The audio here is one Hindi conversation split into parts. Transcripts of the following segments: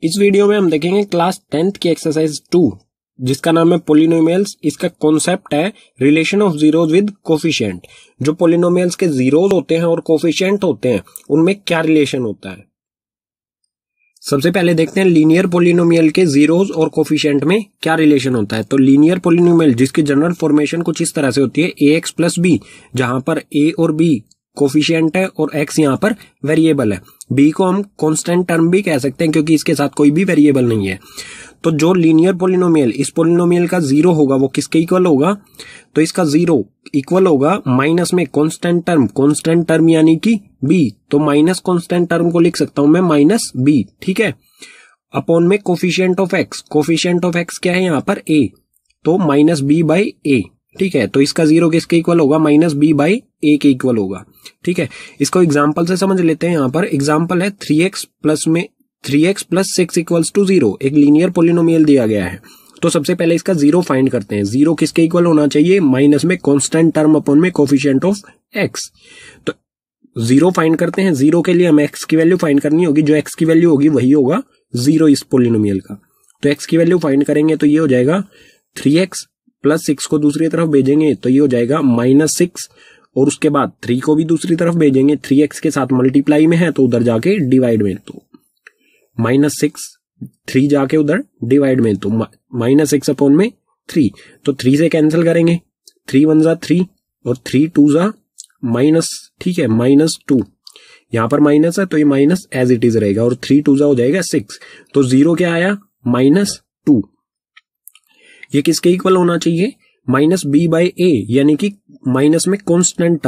इस वीडियो में हम देखेंगे क्लास 10th की एक्सरसाइज 2 जिसका नाम है पोलिनोमियल्स। इसका कॉन्सेप्ट है relation of zeros with coefficient. जो पोलिनोमियल्स के जीरोज होते हैं और कोफिशिएंट होते हैं उनमें क्या रिलेशन होता है। सबसे पहले देखते हैं लीनियर पोलिनोमियल के जीरोज और कोफिशिएंट में क्या रिलेशन होता है। तो लीनियर पोलिनोमियल जिसकी जनरल फॉर्मेशन कुछ इस तरह से होती है ax प्लस बी, जहां पर a और b कोफिशिएंट है और x यहाँ पर वेरिएबल है। b को हम कांस्टेंट टर्म भी कह सकते हैं क्योंकि इसके साथ कोई भी वेरिएबल नहीं है। तो जो लीनियर पोलिनोमियल इस पोलिनोमियल का जीरो होगा वो किसके इक्वल होगा, तो इसका जीरो इक्वल होगा माइनस में कांस्टेंट टर्म यानी कि b, तो माइनस कांस्टेंट टर्म को लिख सकता हूं मैं माइनस b, ठीक है, अपॉन में कोफिशिएंट ऑफ x क्या है यहाँ पर a, तो माइनस b बाई a, ठीक है। तो इसका जीरो किसके इक्वल होगा, माइनस b बाई a के इक्वल होगा, ठीक है। इसको एग्जाम्पल से समझ लेते हैं। यहाँ पर एग्जाम्पल है 3x प्लस 6 इक्वल्स टू 0। एक लीनियर पोलिनोमियल दिया गया है। तो सबसे पहले इसका जीरो फाइंड करते हैं। जीरो किसके इक्वल होना चाहिए, माइनस में कांस्टेंट टर्म अपॉन में कोफिशिएंट ऑफ x। तो जीरो फाइंड करते हैं। जीरो के लिए हमें x की वैल्यू फाइंड करनी होगी। जो x की वैल्यू होगी वही होगा जीरो इस पोलिनोमियल का। तो x की वैल्यू फाइंड करेंगे तो ये हो जाएगा 3x प्लस 6 को दूसरी तरफ भेजेंगे तो ये हो जाएगा माइनस 6, और उसके बाद 3 को भी दूसरी तरफ भेजेंगे। 3x के साथ मल्टीप्लाई में है तो उधर जाके डिवाइड में, तो माइनस 6, 3 जाके उधर डिवाइड में, तो माइनस 6 अपॉन में 3, तो 3 से कैंसिल करेंगे। 3 1 जा 3 और 3 2 जा माइनस, ठीक है, माइनस 2। यहां पर माइनस है तो ये माइनस एज इट इज रहेगा और 3 2 जा हो जाएगा 6। तो जीरो क्या आया, माइनस 2। ये किसके इक्वल होना चाहिए, माइनस b बाई a, यानी कि माइनस में कांस्टेंट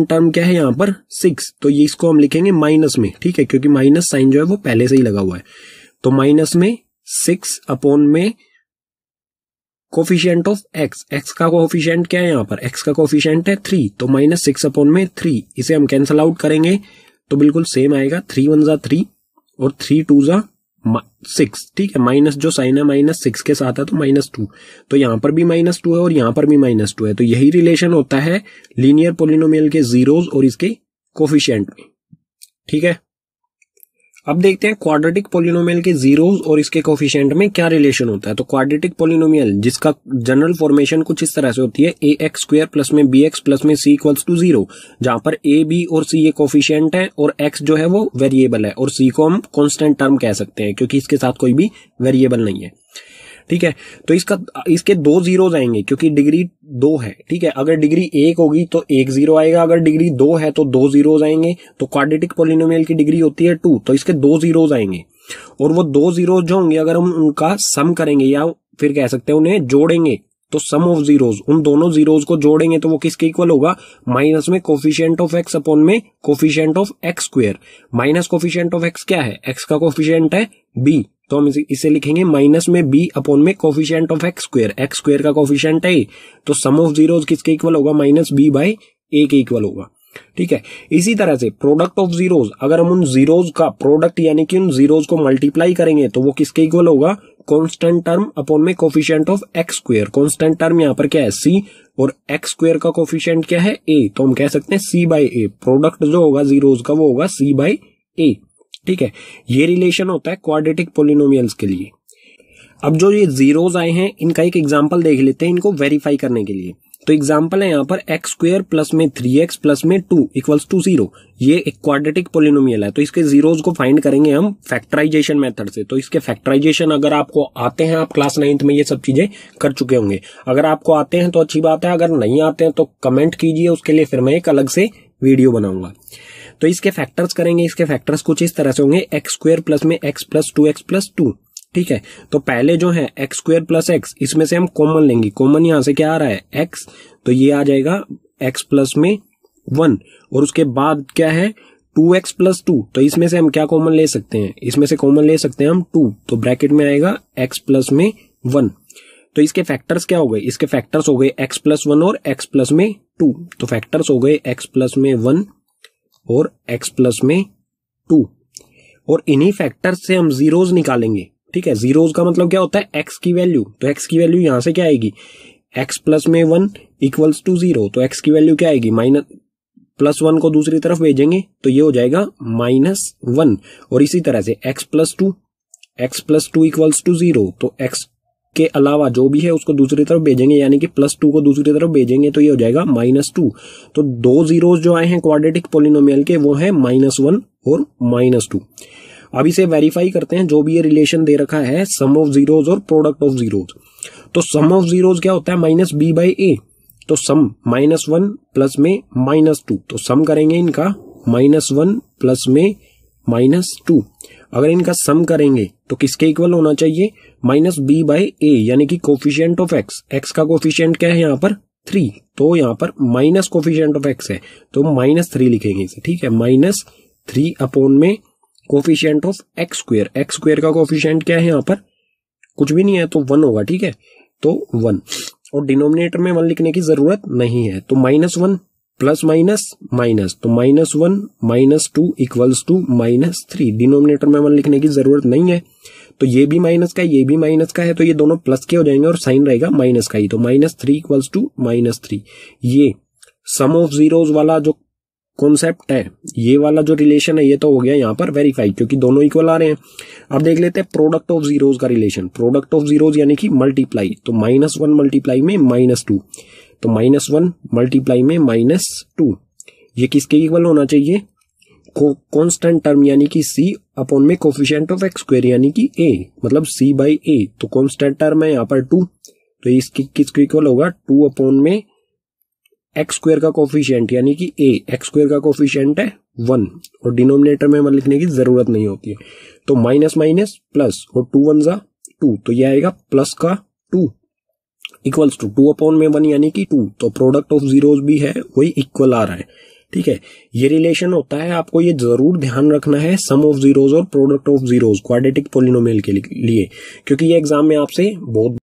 टर्म क्या है यहाँ पर 6, तो ये इसको हम लिखेंगे माइनस में, ठीक है, क्योंकि माइनस साइन जो है वो पहले से ही लगा हुआ है। तो माइनस में 6 अपॉन में कोफिशिएंट ऑफ x का कोफिशिएंट क्या है यहाँ पर, x का कोफिशिएंट है 3, तो माइनस 6 अपॉन में 3। इसे हम कैंसल आउट करेंगे तो बिल्कुल सेम आएगा। 3 1 जा 3 और 3 2 जा 6, ठीक है। माइनस जो साइन है माइनस 6 के साथ है तो माइनस 2, तो यहां पर भी माइनस 2 है और यहां पर भी माइनस 2 है। तो यही रिलेशन होता है लीनियर पोलिनोमियल के जीरोज और इसके कोफिशिएंट में, ठीक है। अब देखते हैं क्वाड्रेटिक पोलिनोमियल के जीरोज और इसके कोफिशिएंट में क्या रिलेशन होता है। तो क्वाड्रेटिक पोलिनोमियल जिसका जनरल फॉर्मेशन कुछ इस तरह से होती है ax स्क्वायर प्लस में bx प्लस में c इक्वल्स टू 0, जहां पर a b और c ये कोफिशिएंट है और x जो है वो वेरिएबल है और c को हम कांस्टेंट टर्म कह सकते हैं क्योंकि इसके साथ कोई भी वेरिएबल नहीं है, ठीक है। तो इसके दो जीरोज आएंगे क्योंकि डिग्री 2 है, ठीक है। अगर डिग्री 1 होगी तो 1 जीरो आएगा, अगर डिग्री 2 है तो 2 जीरोज आएंगे। तो क्वाड्रेटिक पोलिनोमियल की डिग्री होती है 2, तो इसके 2 जीरोज आएंगे और वो 2 जीरोज जो होंगे अगर हम उनका सम करेंगे या फिर कह सकते हैं उन्हें जोड़ेंगे तो सम ऑफ जीरोज, उन दोनों जीरोज को जोड़ेंगे तो वो किसके इक्वल होगा, माइनस में कोफिशिएंट ऑफ x अपॉन में coefficient of x square. Minus coefficient of x क्या है, x का कोफिशिएंट है b, तो हम इसे लिखेंगे माइनस में b अपॉन में कोफिशिएंट ऑफ x स्क्वायर का कोफिशिएंट है a, तो सम ऑफ जीरोज किसके इक्वल होगा, माइनस b बाई a के इक्वल होगा, ठीक है। इसी तरह से प्रोडक्ट ऑफ जीरोज, अगर हम उन जीरोज का प्रोडक्ट यानी कि उन जीरोज को मल्टीप्लाई करेंगे तो वो किसके इक्वल होगा, कांस्टेंट टर्म अपॉन में coefficient of x square. Constant term यहाँ पर क्या है c और x स्क्वायर का कोफिशिएंट क्या है a, तो हम कह सकते हैं c बाई a। प्रोडक्ट जो होगा जीरोज का वो होगा c बाई a, ठीक है। ये रिलेशन होता है क्वाड्रेटिक पोलिनोमियल्स के लिए। अब जो ये जीरोज आए हैं इनका एक एग्जांपल देख लेते हैं इनको वेरीफाई करने के लिए। तो एग्जांपल है यहाँ पर x स्क्वायर प्लस में 3x प्लस में 2 इक्वल्स टू 0। ये एक क्वाड्रेटिक पोलिनोमियल है तो इसके जीरोज को फाइंड करेंगे हम फैक्टराइजेशन मेथड से। तो इसके फैक्टराइजेशन अगर आपको आते हैं, आप क्लास 9th में ये सब चीजें कर चुके होंगे। अगर आपको आते हैं तो अच्छी बात है, अगर नहीं आते हैं तो कमेंट कीजिए, उसके लिए फिर मैं एक अलग से वीडियो बनाऊंगा। तो इसके फैक्टर्स करेंगे। इसके फैक्टर्स कुछ इस तरह से होंगे, x स्क्वायर प्लस में x प्लस 2x प्लस 2, ठीक है। तो पहले जो है x स्क्वायर प्लस x, इसमें से हम कॉमन लेंगे। कॉमन यहां से क्या आ रहा है x, तो ये आ जाएगा x प्लस में 1, और उसके बाद क्या है 2x प्लस 2, तो इसमें से हम क्या कॉमन ले सकते हैं, इसमें से कॉमन ले सकते हैं हम 2, तो ब्रैकेट में आएगा x प्लस में 1। तो इसके फैक्टर्स क्या हो गए, इसके फैक्टर्स हो गए x प्लस 1 और x प्लस में 2। तो फैक्टर्स हो गए x प्लस में 1 और x प्लस में 2, और इन्हीं फैक्टर्स से हम जीरोज निकालेंगे, ठीक है। जीरोज का मतलब क्या होता है, x की वैल्यू, तो x की वैल्यू यहां से क्या आएगी, x प्लस में 1 इक्वल्स टू 0, तो x की वैल्यू क्या आएगी, माइनस प्लस 1 को दूसरी तरफ भेजेंगे तो ये हो जाएगा -1, और इसी तरह से x plus 2 x plus two equals to 0, तो x के अलावा जो भी है उसको दूसरी तरफ भेजेंगे, यानी कि +2 को दूसरी तरफ भेजेंगे तो ये हो जाएगा -2। तो दो जीरोस जो आए हैं क्वाड्रेटिक पोलिनोमियल के वो है -1 और -2। अब इसे वेरीफाई करते हैं, जो भी ये रिलेशन दे रखा है सम ऑफ जीरोस और प्रोडक्ट ऑफ जीरोस। तो सम ऑफ जीरोस क्या होता है -b/a, तो सम -1 प्लस में -2, तो सम करेंगे इनका -1 प्लस में -2। अगर इनका सम करेंगे तो किसके इक्वल होना चाहिए, -b/a, यानी कि कोफिशिएंट ऑफ x का कोफिशिएंट क्या है यहाँ पर 3, तो यहाँ पर माइनस कोफिशिएंट ऑफ x है तो -3 लिखेंगे इसे, ठीक है। -3 अपॉन में कोफिशिएंट ऑफ x स्क्वायर का कोफिशिएंट क्या है यहाँ पर कुछ भी नहीं है तो 1 होगा, ठीक है, तो 1, और डिनोमिनेटर में 1 लिखने की जरूरत नहीं है, तो -1 प्लस माइनस, तो -1 -2 इक्वल्स टू -3। डिनोमिनेटर में 1 लिखने की जरूरत नहीं है, तो ये भी माइनस का ये भी माइनस का है, तो ये दोनों प्लस के हो जाएंगे और साइन रहेगा माइनस का ही, तो -3 इक्वल्स टू -3। ये सम ऑफ जीरोस वाला जो कॉन्सेप्ट है, ये वाला जो रिलेशन है, ये तो हो गया यहाँ पर वेरीफाई क्योंकि दोनों इक्वल आ रहे हैं। अब देख लेते हैं प्रोडक्ट ऑफ जीरोस का रिलेशन। प्रोडक्ट ऑफ जीरोस यानी कि मल्टीप्लाई, तो -1 मल्टीप्लाई में -2, तो -1 मल्टीप्लाई में -2, ये किसके इक्वल होना चाहिए, कांस्टेंट टर्म यानी कि c अपॉन में कोफिशिएंट ऑफ x स्क्वायर यानी कि a, मतलब c/a, तो कांस्टेंट टर्म है यहाँ पर 2, तो इसकी किसके इक्वल होगा 2 अपॉन में x स्क्वायर का कोफिशिएंट यानी कि a, x स्क्वायर का कोफिशिएंट है 1, और डिनोमिनेटर में 1 लिखने की जरूरत नहीं होती है, तो माइनस माइनस प्लस, और 2 1 जा 2, तो ये आएगा प्लस का 2 इक्वल्स टू 2 अपॉन में 1 यानी कि 2, तो प्रोडक्ट ऑफ जीरोस भी है वही इक्वल आ रहा है, ठीक है। ये रिलेशन होता है, आपको ये जरूर ध्यान रखना है सम ऑफ जीरोस और product of zeros quadratic polynomial के लिए, क्योंकि ये एग्जाम में आपसे बहुत